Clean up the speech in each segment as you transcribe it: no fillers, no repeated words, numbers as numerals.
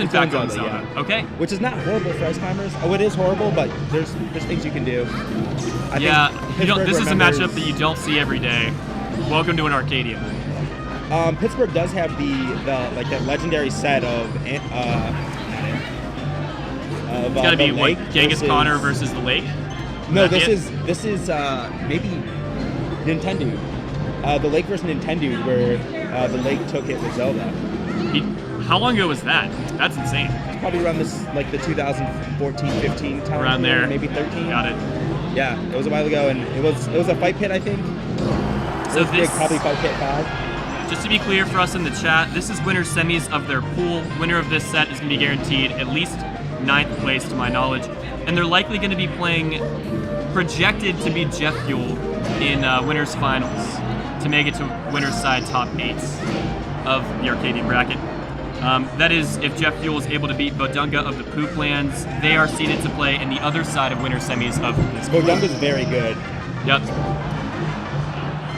In fact, on Zelda. Yeah. Okay. Which is not horrible for ice climbers. Oh, it is horrible, but there's things you can do. This is a matchup that you don't see every day. Welcome to an Arcadian. Pittsburgh does have that legendary set of It's gotta be what, Genghis Connor versus the Lake? No, this is maybe Nintendo. The Lake versus Nintendo, where the Lake took it with Zelda. How long ago was that? That's insane. It's probably around this, like the 2014-15 time. Around there. Maybe 13. Got it. Yeah, it was a while ago, and it was a fight pit, I think. So this probably fight pit 5. Just to be clear for us in the chat, this is winner semis of their pool. Winner of this set is going to be guaranteed at least 9th place, to my knowledge, and they're likely going to be playing, projected to be Jeff Fuel in winners finals to make it to winners side top 8 of the Arcadian bracket. That is, if Jeff Fuel is able to beat Bodunga of the Poop Lands, they are seeded to play in the other side of winner semis of this pool. Bodunga's very good. Yep.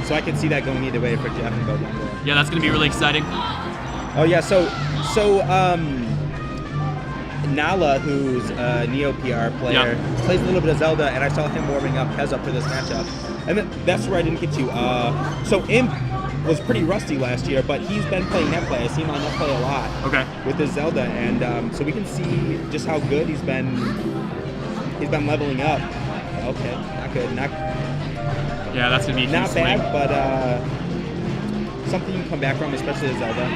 So I can see that going either way for Jeff and Bodunga. Yeah, that's going to be really exciting. Oh yeah, so Nala, who's a Neo PR player, plays a little bit of Zelda, and I saw him warming up Kezzup for this matchup. And that's where I didn't get to. So Impp was pretty rusty last year, but he's been playing net play. I see him on net play a lot. Okay. With his Zelda, and so we can see just how good he's been leveling up. Okay, not good, yeah, that's gonna be a huge not bad, swing. but something you can come back from, especially as Zelda.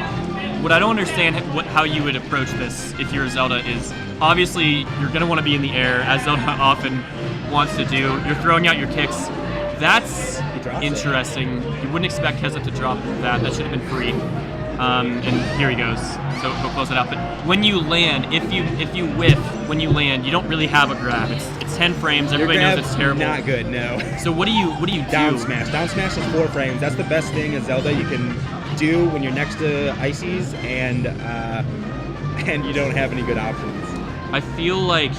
What I don't understand how you would approach this if you're Zelda is, obviously you're going to want to be in the air, as Zelda often wants to do. You're throwing out your kicks. That's interesting. You wouldn't expect Kezzup to drop that. That should have been free. And here he goes. So he'll close it out. But when you land, if you whiff when you land, you don't really have a grab. It's 10 frames. Everybody knows it's terrible. Not good, no. So what do you do? Down smash. Down smash is 4 frames. That's the best thing as Zelda you can do when you're next to ices and you don't have any good options. I feel like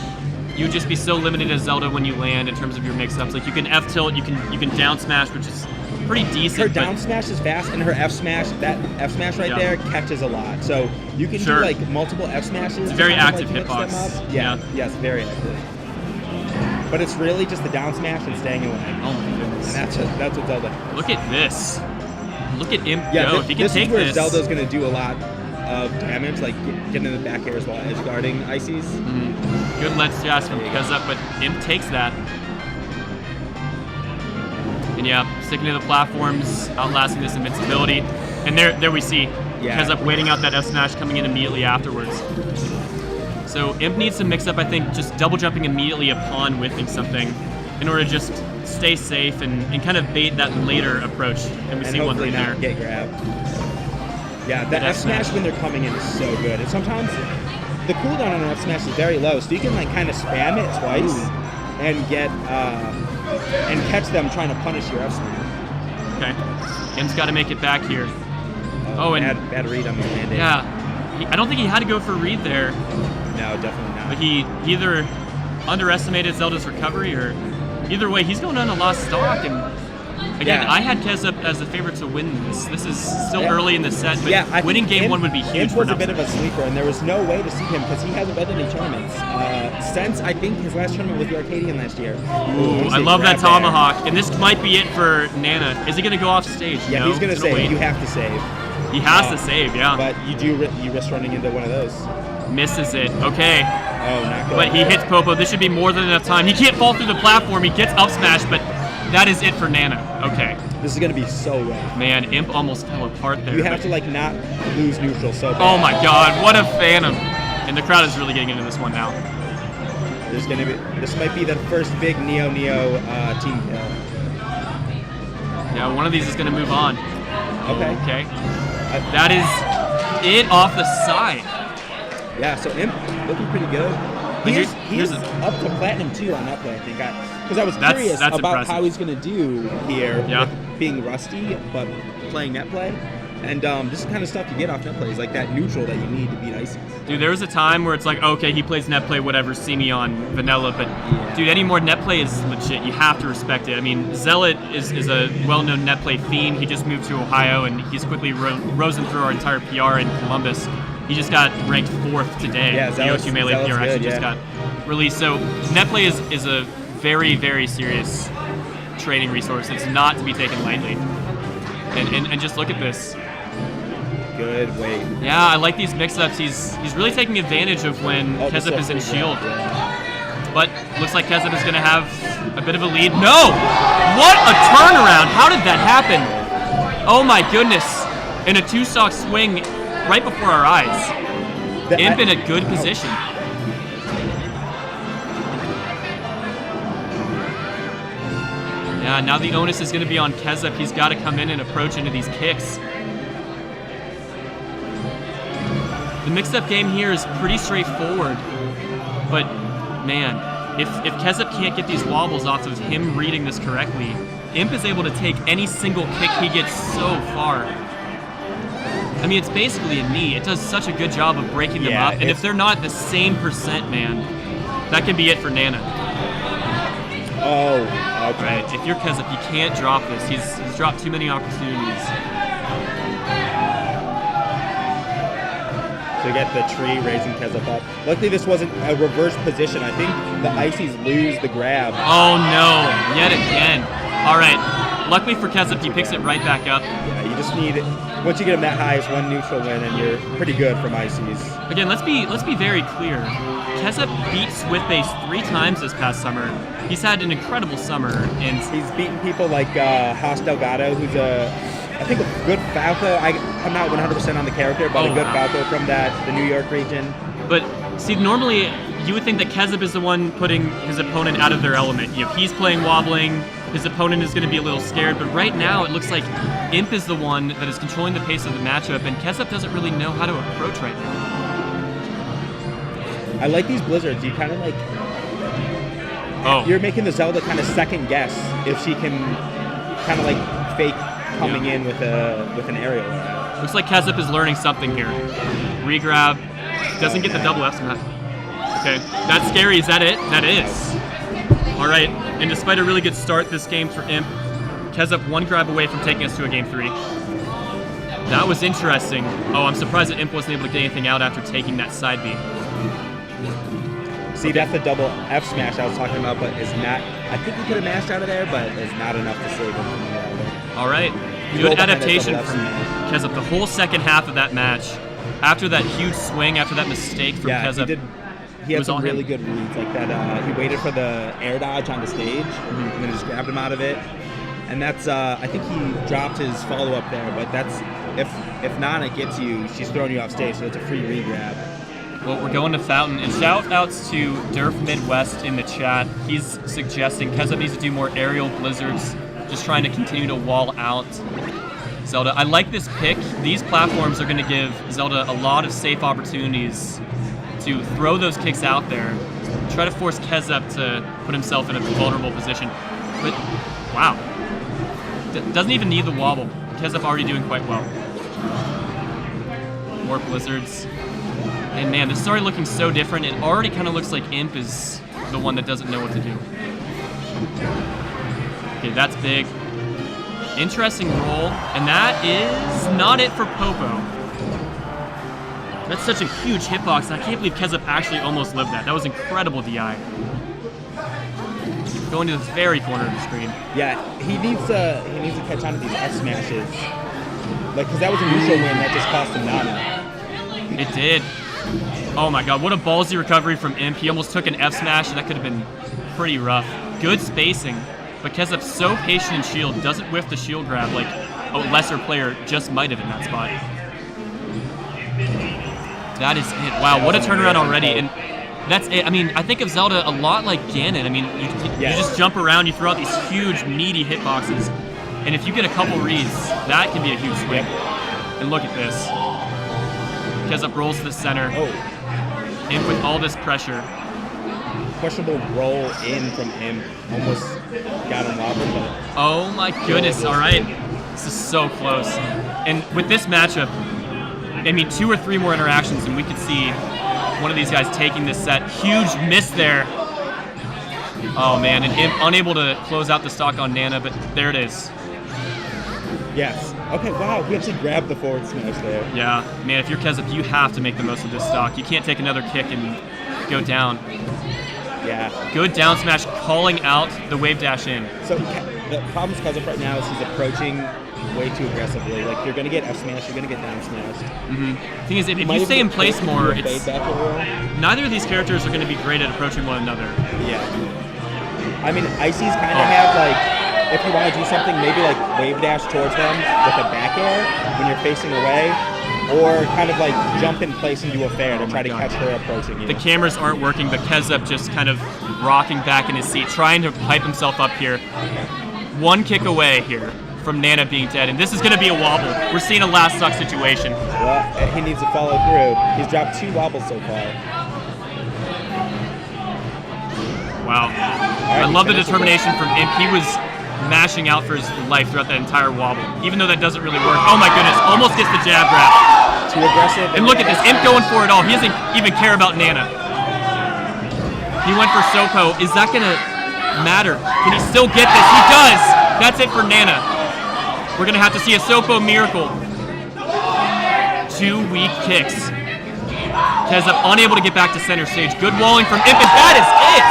you'd just be so limited as Zelda when you land in terms of your mix-ups. Like you can F tilt, you can down smash, which is pretty decent. Her down smash is fast, and her F smash, that F smash there catches a lot. So you can do like multiple F smashes. It's a very active hitbox. Yeah, yes, very active. But it's really just the down smash and staying away. Oh my goodness. And that's what Zelda. Look at this. Look at Impp go. If he can take this. This is where Zelda's going to do a lot of damage, like getting in the back air as well, edge guarding ices. Mm-hmm. Good let's jazz from Kezzup, but Impp takes that. And yeah, sticking to the platforms, outlasting this invincibility. And there we see Kezzup waiting out that F smash coming in immediately afterwards. So Impp needs to mix up, I think, just double jumping immediately upon whiffing something in order to just stay safe and kind of bait that later approach. And we see one right there. Get grabbed. Yeah, the F smash when they're coming in is so good. And sometimes the cooldown on an F smash is very low, so you can like kind of spam it twice and get and catch them trying to punish your F smash. Okay, Imp's got to make it back here. And bad read on the landing. Yeah, I don't think he had to go for read there. No, definitely not. But he either underestimated Zelda's recovery, or either way, he's going on a lost stock. And again, I had Kezzup as the favorite to win this. This is still early in the set, but winning game 1 would be huge. Impp was a bit of a sleeper, and there was no way to see him because he hasn't been in any tournaments since I think his last tournament was the Arcadian last year. Ooh, I love that tomahawk, and this might be it for Nana. Is he going to go off stage? Yeah, he's going to save. You have to save. He has to save, yeah. But you risk running into one of those. Misses it. Okay. Oh, not good. But he hits Popo. This should be more than enough time. He can't fall through the platform. He gets up smash, but that is it for Nana. Okay. This is going to be so rough. Man, Impp almost fell apart there. You have to, like, not lose neutral so bad. Oh, my God. What a phantom. And the crowd is really getting into this one now. This might be the first big Neo team kill. Yeah, one of these is going to move on. Okay. That is it off the side. Yeah, so Impp looking pretty good. He's up to Platinum 2 on that play, I think. Because I was curious about impressive. how he's going to do here with being rusty, but playing net play. And this is the kind of stuff you get off net plays, like that neutral that you need to beat ices. Dude, there was a time where it's like, okay, he plays net play, whatever, see me on vanilla, but dude, any more net play is legit. You have to respect it. I mean, Zealot is a well-known net play fiend. He just moved to Ohio, and he's quickly risen through our entire PR in Columbus. He just got ranked 4th today. Yeah, NEOH Melee Zealot's PR actually good, just got released. So net play is a very, very serious training resource. It's not to be taken lightly. And just look at this. Good weight. Yeah, I like these mix-ups. He's really taking advantage of when Kezzup is in shield. But looks like Kezzup is going to have a bit of a lead. No! What a turnaround! How did that happen? Oh my goodness. In a 2-stock swing right before our eyes. Impp in a good position. Yeah, now the onus is going to be on Kezzup. He's got to come in and approach into these kicks. The mixed-up game here is pretty straightforward, but man, if Kezzup can't get these wobbles off of him reading this correctly, Impp is able to take any single kick he gets so far. I mean, it's basically a knee. It does such a good job of breaking them up, and if they're not the same percent, man, that can be it for Nana. Oh, okay. Right, if you're Kezzup, you can't drop this. He's dropped too many opportunities. To get the tree, raising Kezzup up. Luckily, this wasn't a reverse position. I think the Icies lose the grab. Oh no, yet again. All right, luckily for Kezzup, he picks it right back up. Yeah, you just need, once you get him that high, it's 1 neutral win, and you're pretty good from Icies. Again, let's be very clear. Kezzup beat Swiftbase 3 times this past summer. He's had an incredible summer, and he's beaten people like Haas Delgado, who's I think a good Falco. I'm not 100% on the character, but a good Falco from the New York region. But see, normally you would think that Kezzup is the one putting his opponent out of their element. You know, he's playing wobbling, his opponent is going to be a little scared, but right now it looks like Impp is the one that is controlling the pace of the matchup, and Kezzup doesn't really know how to approach right now. I like these blizzards. You kind of like... You're making the Zelda kind of second guess if she can kind of like fake coming in with an aerial. Looks like Kezzup is learning something here. Regrab. Doesn't get the double F smash. Okay, that's scary. Is that it? That is. All right, and despite a really good start this game for Impp, Kezzup 1 grab away from taking us to a game 3. That was interesting. Oh, I'm surprised that Impp wasn't able to get anything out after taking that side B. See, that's the double F smash I was talking about, but is not. I think he could have mashed out of there, but it's not enough to save him from that. All right, good adaptation from Kezzup. The whole second half of that match, after that huge swing, after that mistake from Kezzup, he had some really good reads like that. He waited for the air dodge on the stage, and then just grabbed him out of it. And that's, I think he dropped his follow up there, but that's if Nana gets you, she's throwing you off stage, so it's a free re-grab. Well, we're going to Fountain, and shout-outs to Durf Midwest in the chat. He's suggesting Kezzup needs to do more aerial blizzards, just trying to continue to wall out Zelda. I like this pick. These platforms are going to give Zelda a lot of safe opportunities to throw those kicks out there, try to force Kezzup to put himself in a vulnerable position. But, wow. Doesn't even need the wobble. Kezzup already doing quite well. More blizzards. And man, this is already looking so different. It already kind of looks like Impp is the one that doesn't know what to do. Okay, that's big. Interesting roll, and that is not it for Popo. That's such a huge hitbox, and I can't believe Kezzup actually almost lived that. That was incredible DI. Going to the very corner of the screen. Yeah, he needs to catch on to these F smashes. Like, because that was a neutral win that just cost him Nana. It did. Oh my god, what a ballsy recovery from Impp. He almost took an F smash, and that could have been pretty rough. Good spacing, but Kezzup's so patient in shield, doesn't whiff the shield grab like a lesser player just might have in that spot. That is it. Wow, what a turnaround already. And that's it. I mean, I think of Zelda a lot like Ganon. I mean, you just jump around, you throw out these huge, meaty hitboxes, and if you get a couple reads, that can be a huge swing. And look at this. Kezzup rolls to the center. Impp with all this pressure. Questionable roll in from Impp. Almost got him wobbled, but... Oh my goodness, all right. This is so close. And with this matchup, I mean, 2 or 3 more interactions and we could see one of these guys taking this set. Huge miss there. Oh man, and Impp unable to close out the stock on Nana, but there it is. Yes, Okay, wow, he actually grabbed the forward smash there. Yeah, man, if you're Kezzup, you have to make the most of this stock. You can't take another kick and go down. Yeah. Good down smash, calling out the wave dash in. So the problem with Kezzup right now is he's approaching way too aggressively. Like, you're going to get F smash, you're going to get down smashed. Thing is, if you stay in place more, it's, neither of these characters are going to be great at approaching one another. Yeah. I mean, Icy's kind of have, like, if you want to do something, maybe, like, wave dash towards them with a back air when you're facing away, or kind of, like, jump in place and do a fair to try to catch her approaching you. The cameras aren't working, but Kezzup just kind of rocking back in his seat, trying to hype himself up here. One kick away here from Nana being dead, and this is going to be a wobble. We're seeing a last suck situation. Well, he needs to follow through. He's dropped 2 wobbles so far. Wow. I love the determination from Impp. He was mashing out for his life throughout that entire wobble, even though that doesn't really work. Oh my goodness, almost gets the jab grab. Too aggressive. And look at this, Impp going for it all. He doesn't even care about Nana. He went for Sopo. Is that going to matter? Can he still get this? He does! That's it for Nana. We're going to have to see a Sopo miracle. 2 weak kicks. Kezzup unable to get back to center stage. Good walling from Impp, and that is it!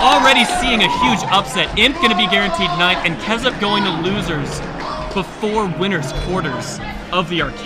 Already seeing a huge upset. Impp going to be guaranteed 9th, and Kezzup going to losers before winners quarters of the Arcadian.